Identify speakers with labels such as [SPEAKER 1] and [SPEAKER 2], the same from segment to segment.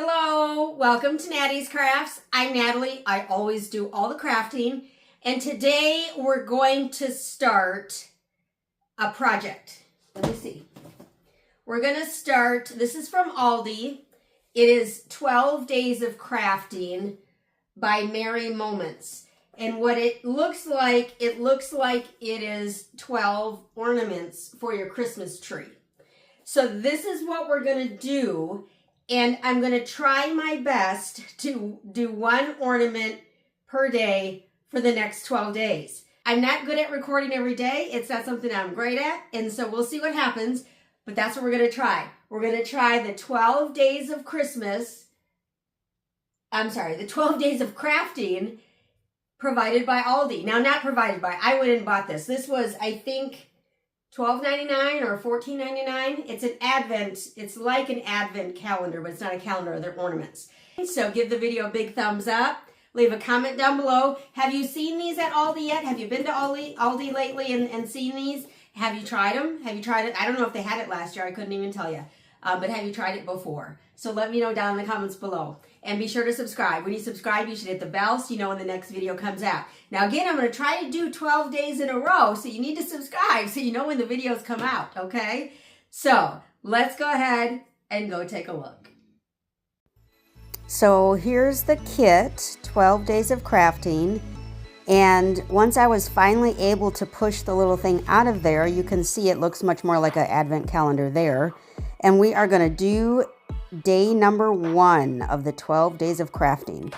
[SPEAKER 1] Hello, welcome to Nattys Crafts. I'm Natalie. I always do all the crafting. And today we're going to start a project. Let me see. We're going to start, this is from Aldi. It is 12 Days of Crafting by Merry Moments. And what it looks like it is 12 ornaments for your Christmas tree. So this is what we're going to do. And I'm going to try my best to do one ornament per day for the next 12 days. I'm not good at recording every day. It's not something I'm great at. And so we'll see what happens. But that's what we're going to try. We're going to try the 12 days of Christmas. I'm sorry, the 12 days of crafting provided by Aldi. Now, not provided by. I went and bought this. This was, I think, $12.99 or $14.99. It's an advent. It's like an advent calendar, but it's not a calendar. They're ornaments. So give the video a big thumbs up. Leave a comment down below. Have you seen these at Aldi yet? Have you been to Aldi lately and seen these? Have you tried them? Have you tried it? I don't know if they had it last year. I couldn't even tell you. But have you tried it before? So let me know down in the comments below. And be sure to subscribe. When you subscribe, you should hit the bell so you know when the next video comes out. Now again, I'm going to try to do 12 days in a row, so you need to subscribe so you know when the videos come out, okay? So let's go ahead and go take a look. So here's the kit, 12 Days of Crafting. And once I was finally able to push the little thing out of there, you can see it looks much more like an advent calendar there. And we are going to do day number 1 of the 12 Days of Crafting.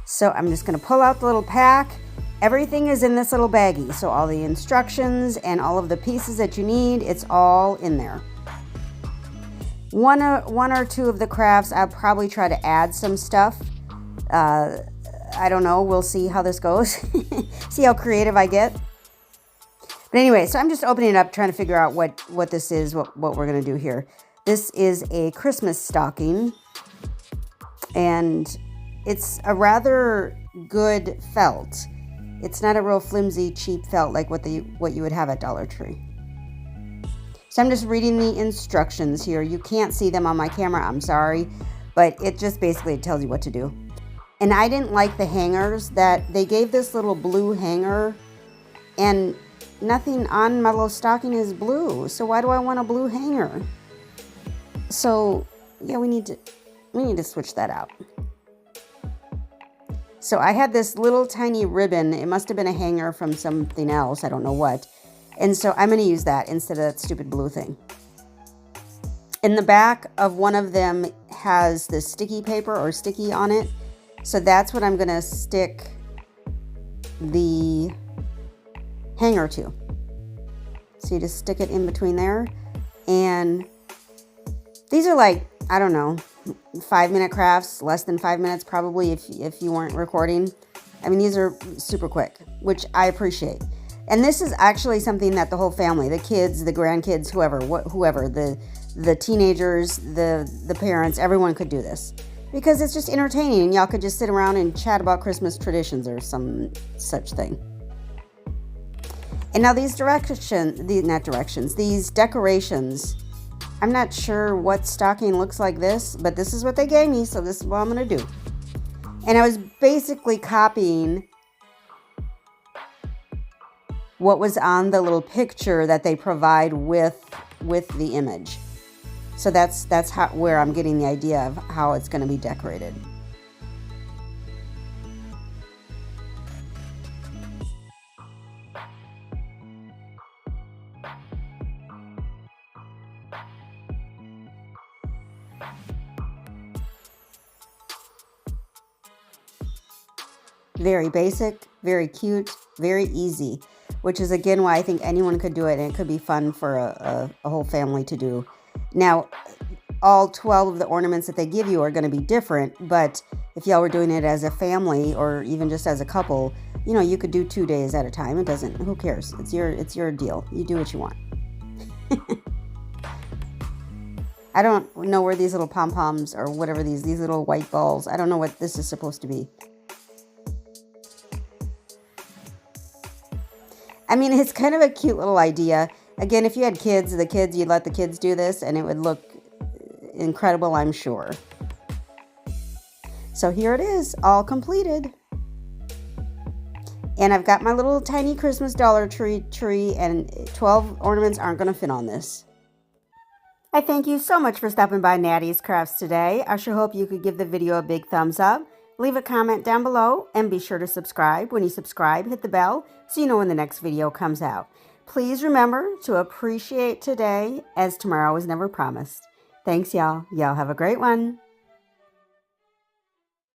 [SPEAKER 1] So I'm just going to pull out the little pack. Everything is in this little baggie. So all the instructions and all of the pieces that you need, it's all in there. One or two of the crafts, I'll probably try to add some stuff. I don't know. We'll see how this goes. See how creative I get. But anyway, so I'm just opening it up, trying to figure out what this is, what we're going to do here. This is a Christmas stocking, and it's a rather good felt. It's not a real flimsy, cheap felt like what you would have at Dollar Tree. So I'm just reading the instructions here. You can't see them on my camera, I'm sorry, but it just basically tells you what to do. And I didn't like the hangers that they gave this little blue hanger, and nothing on my little stocking is blue. So why do I want a blue hanger? So yeah, we need to switch that out. So I had this little tiny ribbon. It must have been a hanger from something else. I don't know what. And so I'm going to use that instead of that stupid blue thing. In the back of one of them has the sticky paper or sticky on it. So that's what I'm going to stick the hanger to. So you just stick it in between there. And these are like, I don't know, 5-minute crafts, less than 5 minutes probably if you weren't recording. I mean, these are super quick, which I appreciate. And this is actually something that the whole family, the kids, the grandkids, whoever, the teenagers, the parents, everyone could do this. Because it's just entertaining, and y'all could just sit around and chat about Christmas traditions or some such thing. And now these these decorations, I'm not sure what stocking looks like this, but this is what they gave me, so this is what I'm going to do. And I was basically copying what was on the little picture that they provide with the image. So that's where I'm getting the idea of how it's going to be decorated. Very basic, very cute, very easy, which is again why I think anyone could do it, and it could be fun for a whole family to do. Now, all 12 of the ornaments that they give you are going to be different, but if y'all were doing it as a family or even just as a couple, you know, you could do 2 days at a time. It doesn't, who cares? It's your deal. You do what you want. I don't know where these little pom-poms or whatever these little white balls, I don't know what this is supposed to be. I mean, it's kind of a cute little idea. Again, if you had kids, you'd let the kids do this and it would look incredible, I'm sure.
[SPEAKER 2] So here it is, all completed. And I've got my little tiny Christmas Dollar Tree, and 12 ornaments aren't going to fit on this. I thank you so much for stopping by Nattys Crafts today. I sure hope you could give the video a big thumbs up. Leave a comment down below and be sure to subscribe. When you subscribe, hit the bell so you know when the next video comes out. Please remember to appreciate today, as tomorrow is never promised. Thanks, y'all. Y'all have a great one.